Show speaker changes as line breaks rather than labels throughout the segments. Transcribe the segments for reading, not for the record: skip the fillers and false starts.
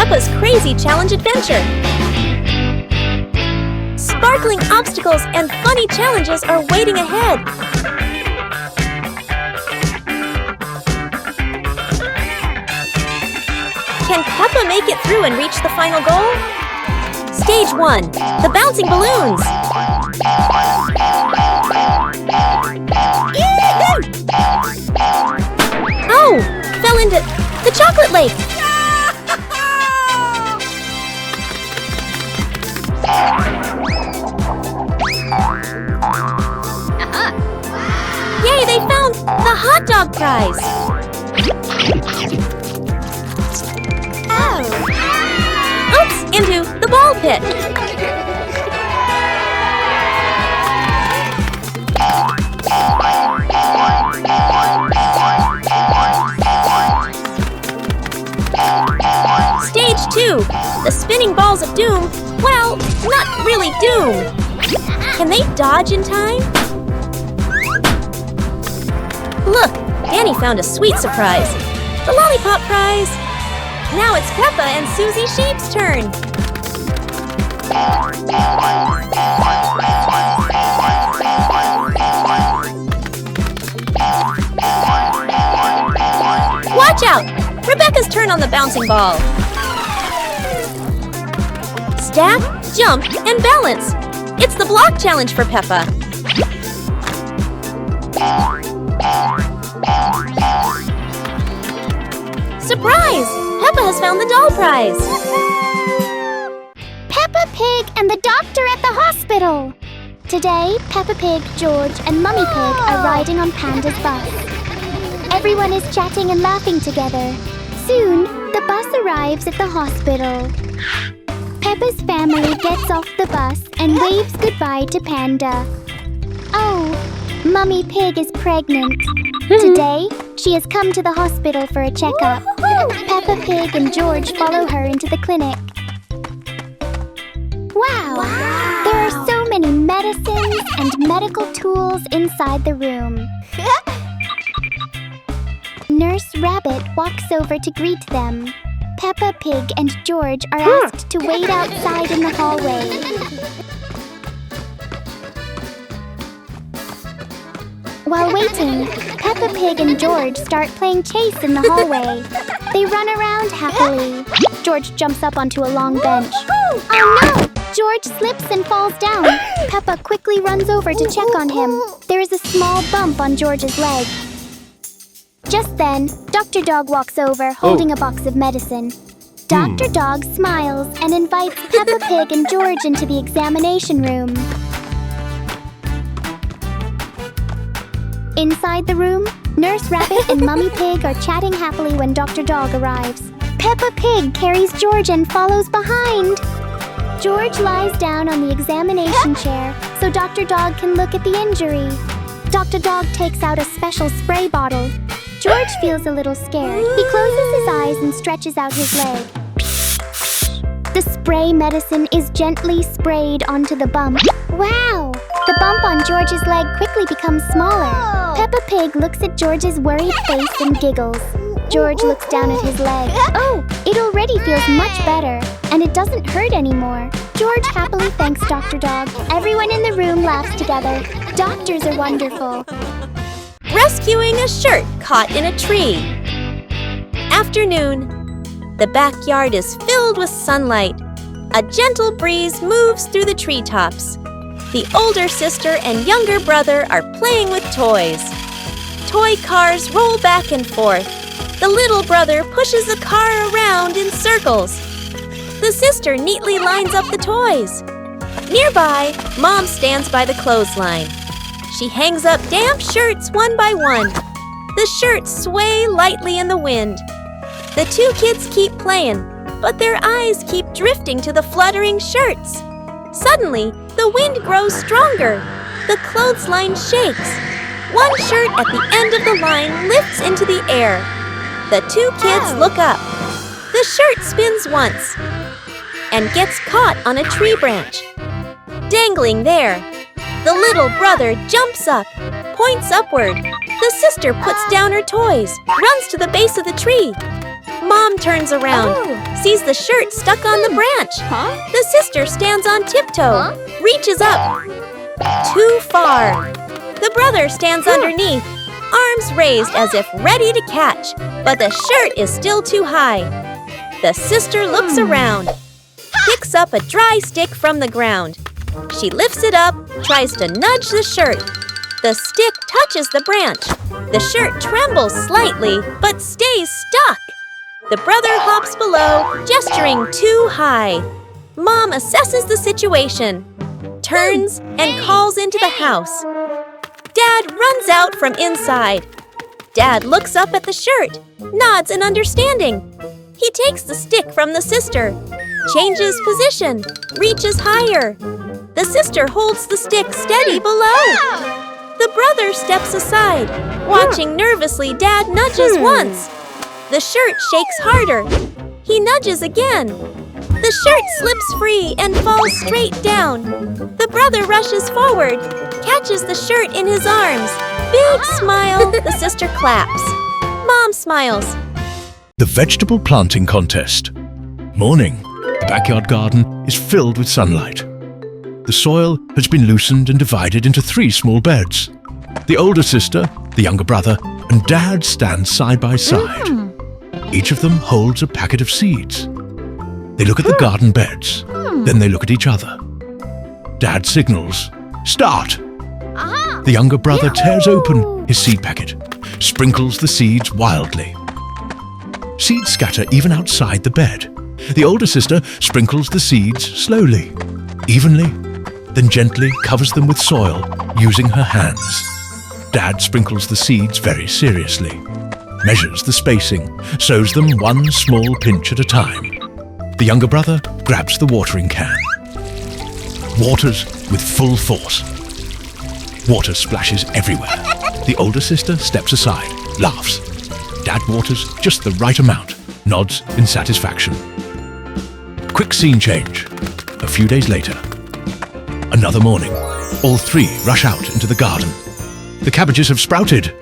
Peppa's Crazy Challenge Adventure. Sparkling obstacles and funny challenges are waiting ahead. Can Peppa make it through and reach the final goal? Stage 1, the bouncing balloons. Oh, fell into the chocolate lake. Yay, they found the hot dog prize. Oops, into the ball pit. Stage 2, the spinning balls of doom. Well, not really doom. Can they dodge in time? Look, Danny found a sweet surprise. The lollipop prize. Now it's Peppa and Susie Sheep's turn. Watch out! Rebecca's turn on the bouncing ball. Stack, jump, and balance. It's the block challenge for Peppa. Surprise! Peppa has found the doll prize.
Peppa Pig and the doctor at the hospital. Today, Peppa Pig, George, and Mummy Pig are riding on Panda's bus. Everyone is chatting and laughing together. Soon, the bus arrives at the hospital. Peppa's family gets off the bus and waves goodbye to Panda. Oh, Mummy Pig is pregnant. Today, she has come to the hospital for a checkup. Peppa Pig and George follow her into the clinic. Wow! There are so many medicines and medical tools inside the room. Nurse Rabbit walks over to greet them. Peppa Pig and George are asked to wait outside in the hallway. While waiting, Peppa Pig and George start playing chase in the hallway. They run around happily. George jumps up onto a long bench. Oh no! George slips and falls down. Peppa quickly runs over to check on him. There is a small bump on George's leg. Just then, Dr. Dog walks over holding a box of medicine. Dr. Dog smiles and invites Peppa Pig and George into the examination room. Inside the room, Nurse Rabbit and Mummy Pig are chatting happily when Dr. Dog arrives. Peppa Pig carries George and follows behind. George lies down on the examination chair so Dr. Dog can look at the injury. Dr. Dog takes out a special spray bottle. George feels a little scared. He closes his eyes and stretches out his leg. The spray medicine is gently sprayed onto the bump. Wow! The bump on George's leg quickly becomes smaller. Peppa Pig looks at George's worried face and giggles. George looks down at his leg. Oh, it already feels much better, and it doesn't hurt anymore. George happily thanks Dr. Dog. Everyone in the room laughs together. Doctors are wonderful.
Rescuing a shirt caught in a tree. Afternoon. The backyard is filled with sunlight. A gentle breeze moves through the treetops. The older sister and younger brother are playing with toys. Toy cars roll back and forth. The little brother pushes the car around in circles. The sister neatly lines up the toys. Nearby, Mom stands by the clothesline. She hangs up damp shirts one by one. The shirts sway lightly in the wind. The two kids keep playing, but their eyes keep drifting to the fluttering shirts. Suddenly, the wind grows stronger. The clothesline shakes. One shirt at the end of the line lifts into the air. The two kids look up. The shirt spins once and gets caught on a tree branch. Dangling there, the little brother jumps up, points upward. The sister puts down her toys, runs to the base of the tree. Mom turns around, sees the shirt stuck on the branch. The sister stands on tiptoe, reaches up. Too far. The brother stands underneath, arms raised as if ready to catch, but the shirt is still too high. The sister looks around, picks up a dry stick from the ground. She lifts it up, tries to nudge the shirt. The stick touches the branch. The shirt trembles slightly, but stays stuck. The brother hops below, gesturing too high. Mom assesses the situation, turns, and calls into the house. Dad runs out from inside. Dad looks up at the shirt, nods in understanding. He takes the stick from the sister, changes position, reaches higher. The sister holds the stick steady below. The brother steps aside, watching nervously. Dad nudges once. The shirt shakes harder. He nudges again. The shirt slips free and falls straight down. The brother rushes forward, catches the shirt in his arms. Big smile, the sister claps. Mom smiles.
The vegetable planting contest. Morning. The backyard garden is filled with sunlight. The soil has been loosened and divided into 3 small beds. The older sister, the younger brother, and Dad stand side by side. Each of them holds a packet of seeds. They look at the garden beds, then they look at each other. Dad signals, "Start!" The younger brother tears open his seed packet, sprinkles the seeds wildly. Seeds scatter even outside the bed. The older sister sprinkles the seeds slowly, evenly, then gently covers them with soil using her hands. Dad sprinkles the seeds very seriously, measures the spacing, sows them one small pinch at a time. The younger brother grabs the watering can, waters with full force. Water splashes everywhere. The older sister steps aside, laughs. Dad waters just the right amount, nods in satisfaction. Quick scene change. A few days later. Another morning. All 3 rush out into the garden. The cabbages have sprouted.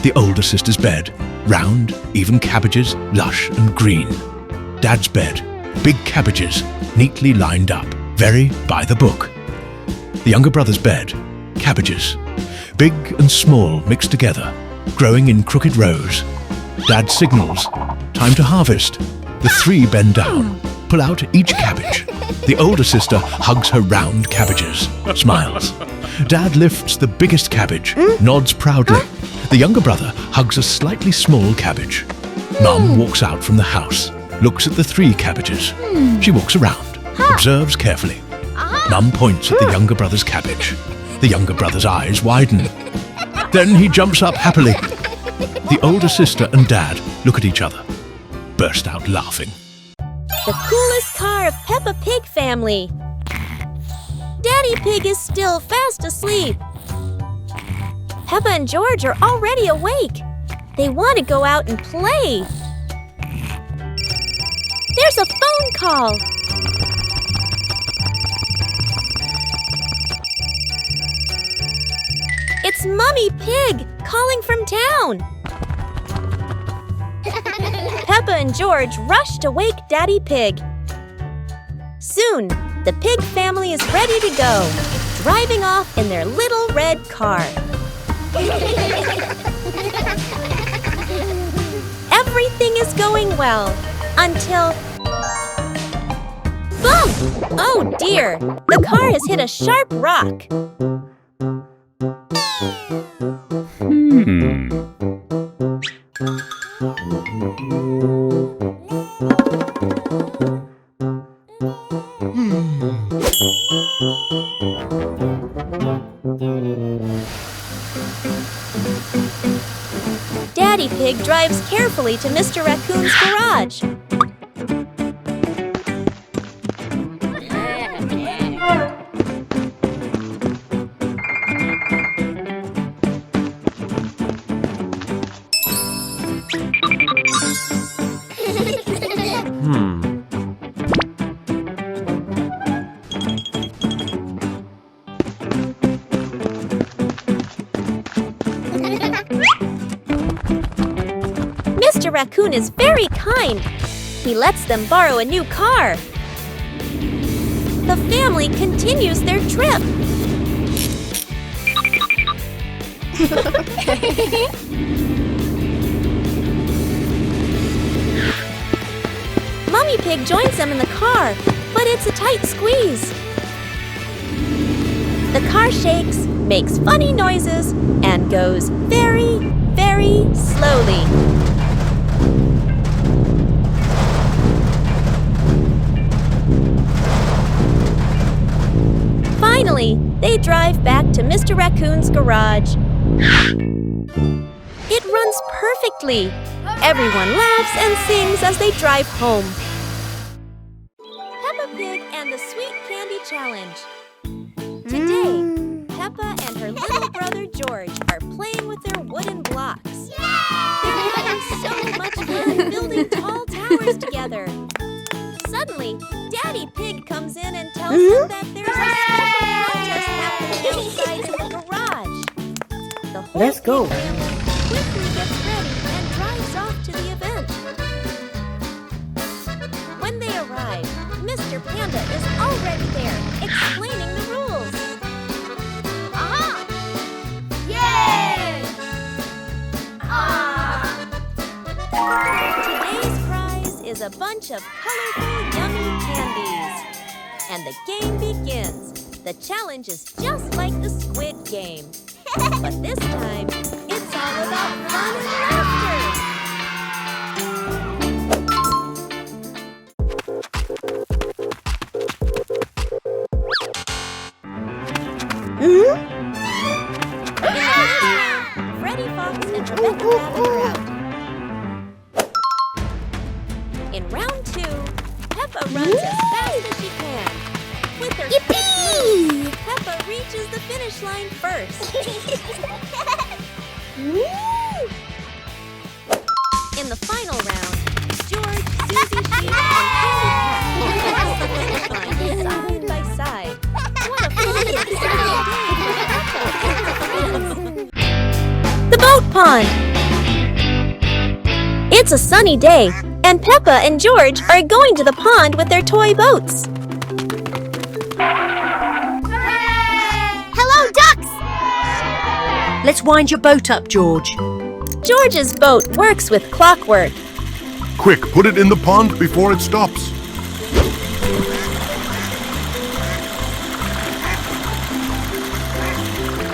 The older sister's bed. Round, even cabbages, lush and green. Dad's bed. Big cabbages, neatly lined up, very by the book. The younger brother's bed. Cabbages. Big and small mixed together, growing in crooked rows. Dad signals. Time to harvest. The 3 bend down, pull out each cabbage. The older sister hugs her round cabbages, smiles. Dad lifts the biggest cabbage, nods proudly. The younger brother hugs a slightly small cabbage. Mum walks out from the house, looks at the 3 cabbages. She walks around, observes carefully. Mum points at the younger brother's cabbage. The younger brother's eyes widen. Then he jumps up happily. The older sister and Dad look at each other, burst out laughing.
The coolest car of Peppa Pig family. Daddy Pig is still fast asleep. Peppa and George are already awake. They want to go out and play. There's a phone call. It's Mummy Pig calling from town. Peppa and George rush to wake Daddy Pig. Soon, the pig family is ready to go, driving off in their little red car. Everything is going well until... Bump! Oh dear, the car has hit a sharp rock. Daddy Pig drives carefully to Mr. Raccoon's garage. Mr. Raccoon is very kind. He lets them borrow a new car. The family continues their trip. Mummy Pig joins them in the car, but it's a tight squeeze. The car shakes, makes funny noises, and goes very, very slowly. Finally, they drive back to Mr. Raccoon's garage. It runs perfectly. Everyone laughs and sings as they drive home. Peppa Pig and the Sweet Candy Challenge. Today, Peppa and her little brother George are playing with their wooden blocks. They're having so much fun building tall towers together. Suddenly, Daddy Pig comes in and tells them that there's a special contest happening outside in the garage. The whole
Let's go.
family quickly gets ready and drives off to the event. When they arrive, Mr. Panda is already there, explaining the rules. Aha! Yay! Today's prize is a bunch of colorful, yummy candies. And the game begins. The challenge is just like the Squid Game. But this time, it's all about fun and laughter. In the first round, Freddie Fox and Rebecca Rabbit are out. In round 2, Peppa runs as fast as she can. With her quick moves, Peppa reaches the finish line first. In the final round, George, Susie Sheep, and Candy Cat cross the finish line side by side. What a fun and exciting day for Peppa. The boat pond! It's a sunny day, and Peppa and George are going to the pond with their toy boats.
Hello, ducks!
Let's wind your boat up, George.
George's boat works with clockwork.
Quick, put it in the pond before it stops.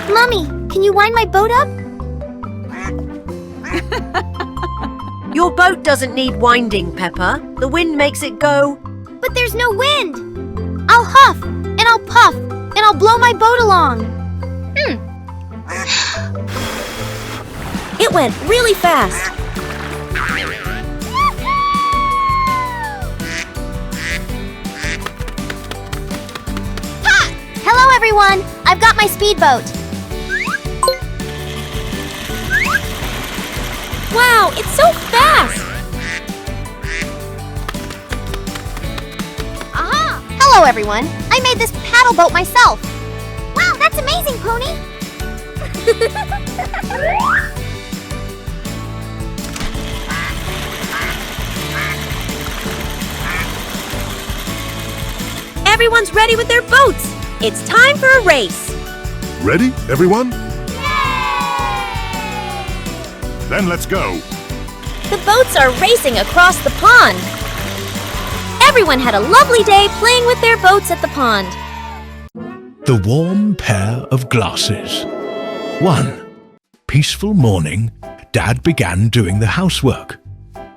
Mommy, can you wind my boat up?
Your boat doesn't need winding, Peppa. The wind makes it go.
But there's no wind. I'll huff, and I'll puff, and I'll blow my boat along.
It went really fast.
Ha! Hello, everyone. I've got my speedboat.
Wow, it's so fast!
Aha! Hello, everyone. I made this paddle boat myself. Wow, that's amazing, Pony.
Everyone's ready with their boats. It's time for a race.
Ready, everyone? Then let's go.
The boats are racing across the pond. Everyone had a lovely day playing with their boats at the pond.
The warm pair of glasses. 1. Peaceful morning, Dad began doing the housework.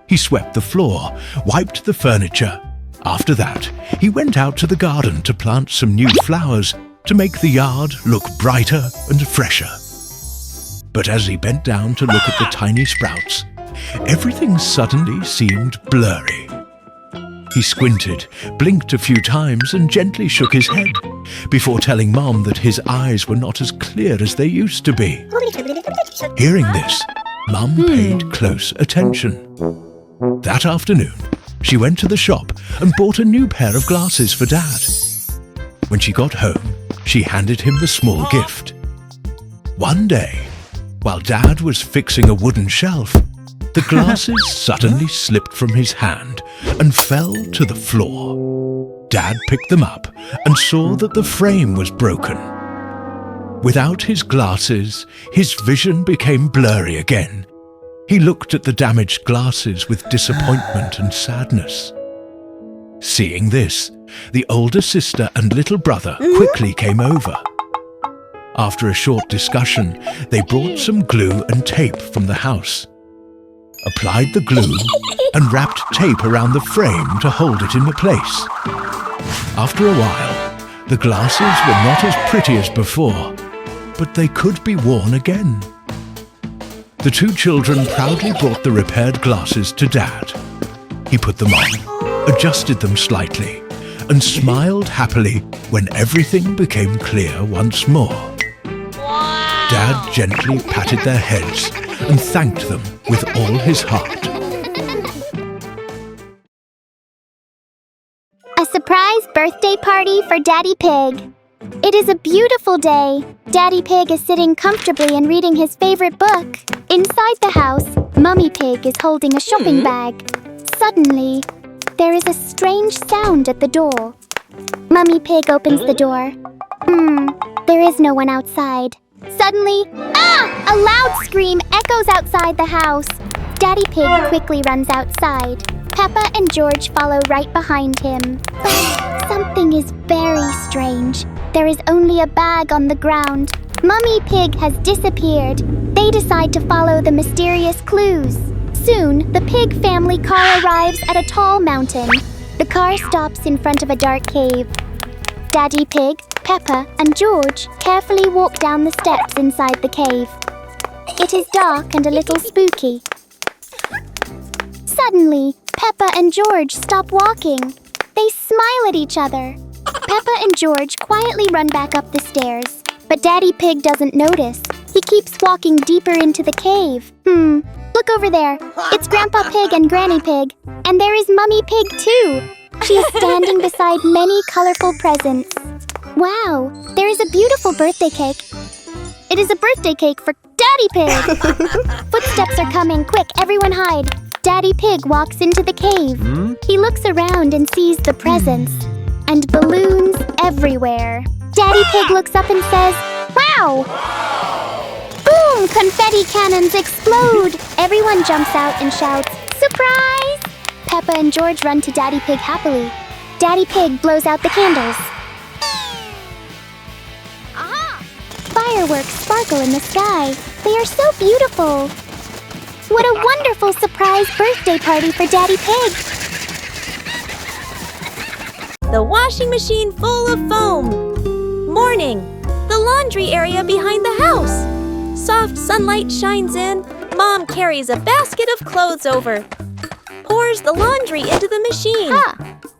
He swept the floor, wiped the furniture. After that, he went out to the garden to plant some new flowers to make the yard look brighter and fresher. But as he bent down to look at the tiny sprouts, everything suddenly seemed blurry. He squinted, blinked a few times and gently shook his head before telling Mom that his eyes were not as clear as they used to be. Hearing this, Mum paid close attention. That afternoon, she went to the shop and bought a new pair of glasses for Dad. When she got home, she handed him the small gift. One day, while Dad was fixing a wooden shelf, the glasses suddenly slipped from his hand and fell to the floor. Dad picked them up and saw that the frame was broken. Without his glasses, his vision became blurry again. He looked at the damaged glasses with disappointment and sadness. Seeing this, the older sister and little brother quickly came over. After a short discussion, they brought some glue and tape from the house, applied the glue, and wrapped tape around the frame to hold it in place. After a while, the glasses were not as pretty as before, but they could be worn again. The two children proudly brought the repaired glasses to Dad. He put them on, adjusted them slightly, and smiled happily when everything became clear once more. Dad gently patted their heads and thanked them with all his heart.
A surprise birthday party for Daddy Pig. It is a beautiful day. Daddy Pig is sitting comfortably and reading his favorite book. Inside the house, Mummy Pig is holding a shopping bag. Suddenly, there is a strange sound at the door. Mummy Pig opens the door. There is no one outside. Suddenly, a loud scream echoes outside the house. Daddy Pig quickly runs outside. Peppa and George follow right behind him. But something is very strange. There is only a bag on the ground. Mummy Pig has disappeared. They decide to follow the mysterious clues. Soon, the pig family car arrives at a tall mountain. The car stops in front of a dark cave. Daddy Pig, Peppa, and George carefully walk down the steps inside the cave. It is dark and a little spooky. Suddenly, Peppa and George stop walking. They smile at each other. Peppa and George quietly run back up the stairs, but Daddy Pig doesn't notice. He keeps walking deeper into the cave. Look over there. It's Grandpa Pig and Granny Pig. And there is Mummy Pig too. She is standing beside many colorful presents. Wow, there is a beautiful birthday cake. It is a birthday cake for Daddy Pig. Footsteps are coming. Quick, everyone hide. Daddy Pig walks into the cave. He looks around and sees the presents and balloons everywhere. Daddy Pig looks up and says, "Wow!" Boom! Confetti cannons explode. Everyone jumps out and shouts, "Surprise!" Peppa and George run to Daddy Pig happily. Daddy Pig blows out the candles. Fireworks sparkle in the sky. They are so beautiful. What a wonderful surprise birthday party for Daddy Pig.
The washing machine full of foam. Morning. The laundry area behind the house. Soft sunlight shines in. Mom carries a basket of clothes over. Pours the laundry into the machine.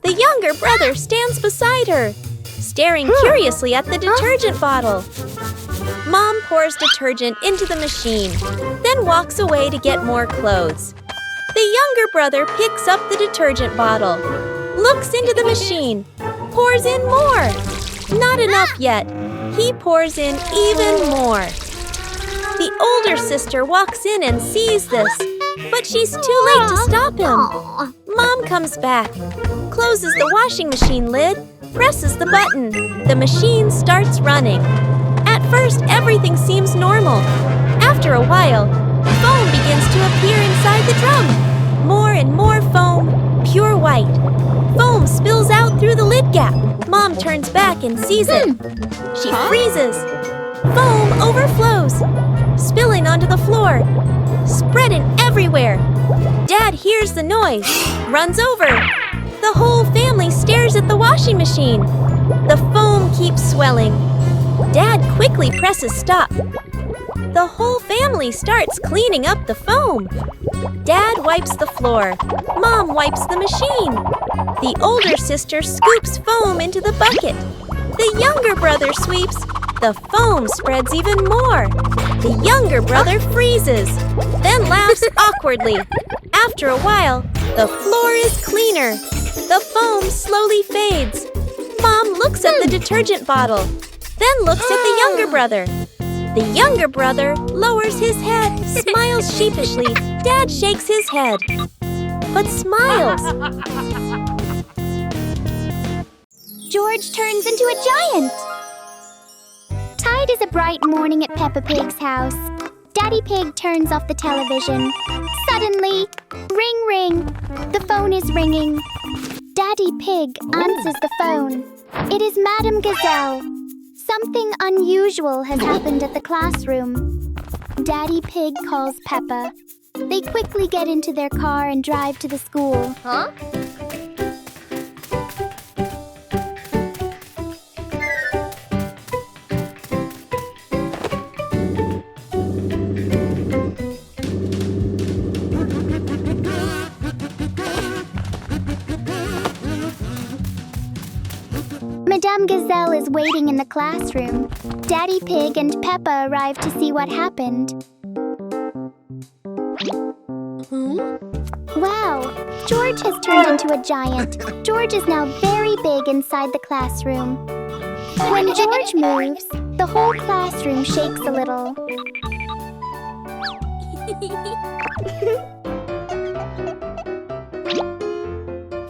The younger brother stands beside her, staring curiously at the detergent bottle. Mom pours detergent into the machine, then walks away to get more clothes. The younger brother picks up the detergent bottle, looks into the machine, pours in more. Not enough yet. He pours in even more. The older sister walks in and sees this, but she's too late to stop him. Mom comes back, closes the washing machine lid, presses the button. The machine starts running. At first, everything seems normal. After a while, foam begins to appear inside the drum. More and more foam, pure white. Foam spills out through the lid gap. Mom turns back and sees it. She freezes. Foam overflows, spilling onto the floor, spreading everywhere. Dad hears the noise, runs over. The whole family stares at the washing machine. The foam keeps swelling. Dad quickly presses stop. The whole family starts cleaning up the foam. Dad wipes the floor. Mom wipes the machine. The older sister scoops foam into the bucket. The younger brother sweeps. The foam spreads even more. The younger brother freezes, then laughs awkwardly. After a while, the floor is cleaner. The foam slowly fades. Mom looks at the detergent bottle, then looks at the younger brother. The younger brother lowers his head, smiles sheepishly. Dad shakes his head. but smiles.
George turns into a giant. Tide is a bright morning at Peppa Pig's house. Daddy Pig turns off the television. Suddenly, ring ring, the phone is ringing. Daddy Pig answers the phone. It is Madame Gazelle. Something unusual has happened at the classroom. Daddy Pig calls Peppa. They quickly get into their car and drive to the school.
Huh?
Madame Gazelle is waiting in the classroom. Daddy Pig and Peppa arrive to see what happened. Wow! George has turned into a giant. George is now very big inside the classroom. When George moves, the whole classroom shakes a little.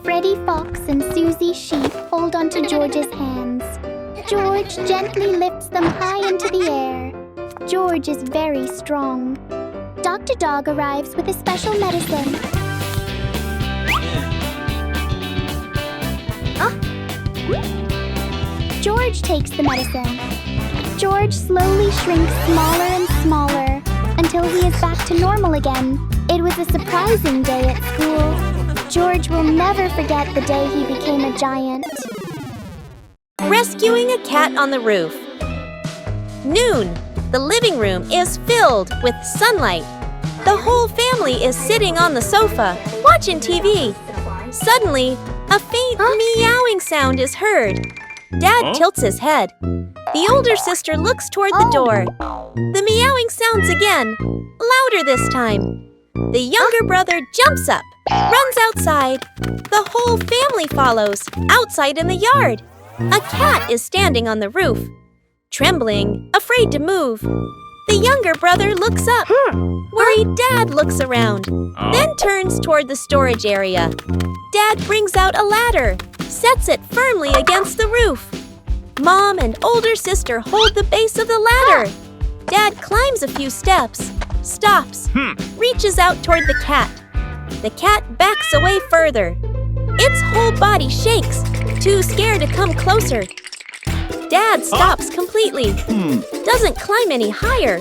Freddy Fox and Susie Sheep hold onto George's hands. George gently lifts them high into the air. George is very strong. Dr. Dog arrives with a special medicine. George takes the medicine. George slowly shrinks smaller and smaller until he is back to normal again. It was a surprising day at school. George will never forget the day he became a giant.
Rescuing a cat on the roof. Noon. The living room is filled with sunlight. The whole family is sitting on the sofa, watching TV. Suddenly, a faint meowing sound is heard. Dad tilts his head. The older sister looks toward the door. The meowing sounds again, louder this time. The younger brother jumps up, runs outside. The whole family follows, outside in the yard. A cat is standing on the roof, trembling, afraid to move. The younger brother looks up. Worried Dad looks around, then turns toward the storage area. Dad brings out a ladder, sets it firmly against the roof. Mom and older sister hold the base of the ladder. Dad climbs a few steps, stops, reaches out toward the cat. The cat backs away further. Its whole body shakes, too scared to come closer. Dad stops completely, doesn't climb any higher.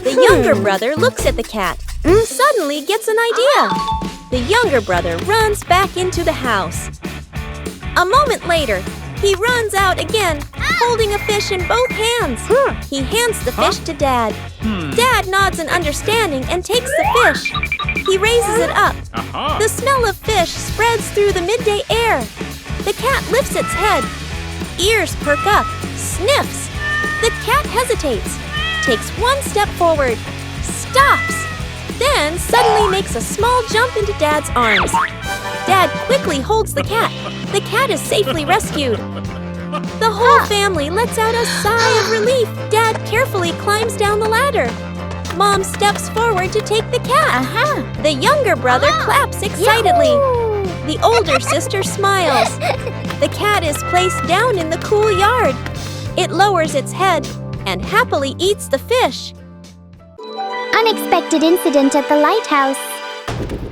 The younger brother looks at the cat, suddenly gets an idea. The younger brother runs back into the house. A moment later, he runs out again, holding a fish in both hands. He hands the fish to Dad. Dad nods in understanding and takes the fish. He raises it up. The smell of fish spreads through the midday air. The cat lifts its head. Ears perk up, sniffs. The cat hesitates, takes one step forward, stops, then suddenly makes a small jump into Dad's arms. Dad quickly holds the cat. The cat is safely rescued. The whole family lets out a sigh of relief. Dad carefully climbs down the ladder. Mom steps forward to take the cat. The younger brother claps excitedly. The older sister smiles. The cat is placed down in the cool yard. It lowers its head and happily eats the fish.
Unexpected incident at the lighthouse.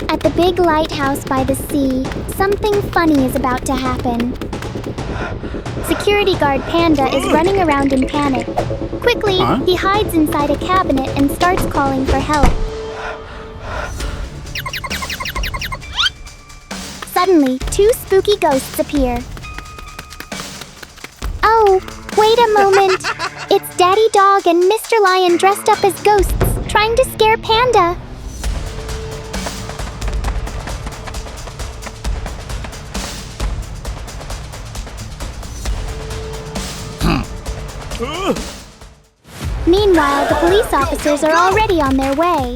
At the big lighthouse by the sea, something funny is about to happen. Security guard Panda is running around in panic. Quickly, he hides inside a cabinet and starts calling for help. Suddenly, two spooky ghosts appear. Oh, wait a moment. It's Daddy Dog and Mr. Lion dressed up as ghosts, trying to scare Panda. Meanwhile, the police officers are already on their way.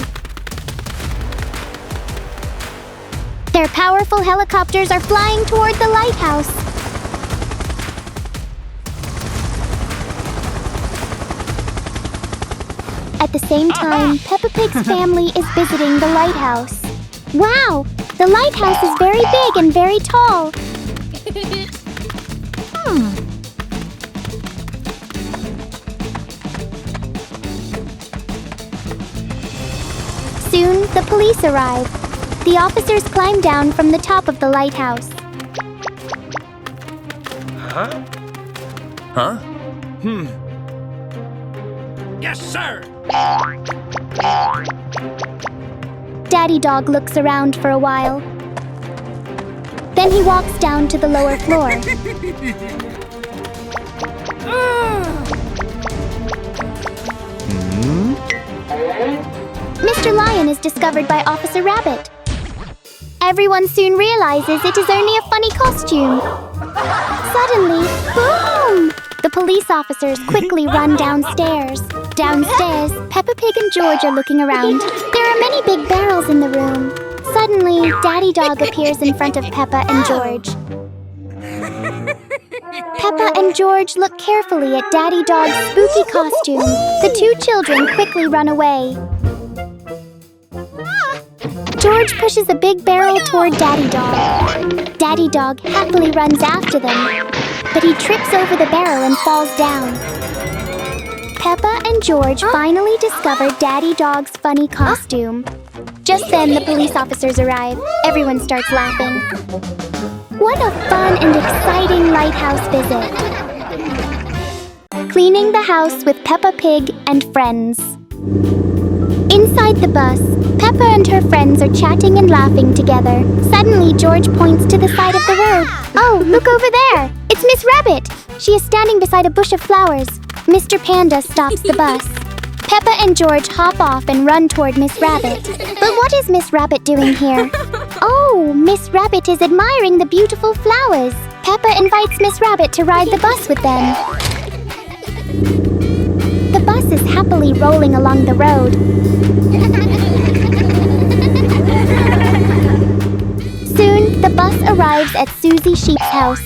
Their powerful helicopters are flying toward the lighthouse. At the same time, Peppa Pig's family is visiting the lighthouse. Wow! The lighthouse is very big and very tall. Soon, the police arrive. The officers climb down from the top of the lighthouse.
Yes, sir!
Daddy Dog looks around for a while. Then he walks down to the lower floor. Mr. Lion is discovered by Officer Rabbit. Everyone soon realizes it is only a funny costume. Suddenly, boom! The police officers quickly run downstairs. Downstairs, Peppa Pig and George are looking around. There are many big barrels in the room. Suddenly, Daddy Dog appears in front of Peppa and George. Peppa and George look carefully at Daddy Dog's spooky costume. The two children quickly run away. George pushes a big barrel toward Daddy Dog. Daddy Dog happily runs after them, but he trips over the barrel and falls down. Peppa and George finally discover Daddy Dog's funny costume. Just then, the police officers arrive. Everyone starts laughing. What a fun and exciting lighthouse visit! Cleaning the house with Peppa Pig and friends. Inside the bus, Peppa and her friends are chatting and laughing together. Suddenly, George points to the side of the road. Oh, look over there! It's Miss Rabbit! She is standing beside a bush of flowers. Mr. Panda stops the bus. Peppa and George hop off and run toward Miss Rabbit. But what is Miss Rabbit doing here? Oh, Miss Rabbit is admiring the beautiful flowers. Peppa invites Miss Rabbit to ride the bus with them. The bus is happily rolling along the road. Soon, the bus arrives at Susie Sheep's house.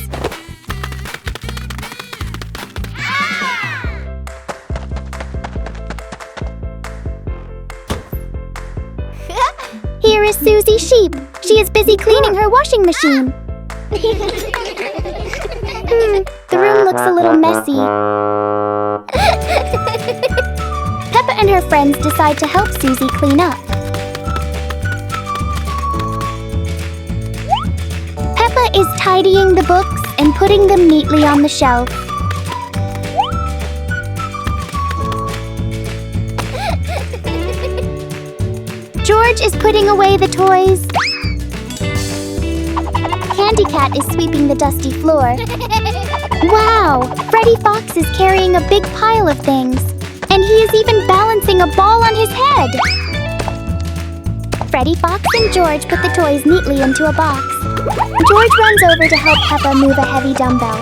Here is Susie Sheep. She is busy cleaning her washing machine. The room looks a little messy. Peppa and her friends decide to help Susie clean up. Peppa is tidying the books and putting them neatly on the shelf. George is putting away the toys. Candy Cat is sweeping the dusty floor. Wow! Freddy Fox is carrying a big pile of things. And he is even balancing a ball on his head. Freddy Fox and George put the toys neatly into a box. George runs over to help Peppa move a heavy dumbbell.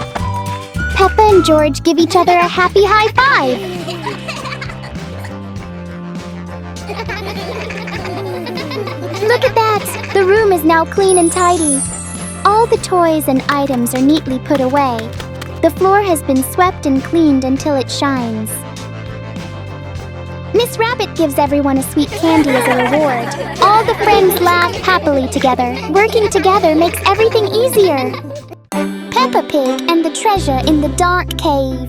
Peppa and George give each other a happy high five. Look at that! The room is now clean and tidy. All the toys and items are neatly put away. The floor has been swept and cleaned until it shines. Miss Rabbit gives everyone a sweet candy as a reward. All the friends laugh happily together. Working together makes everything easier. Peppa Pig and the treasure in the dark cave.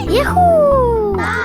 Yahoo! Bye!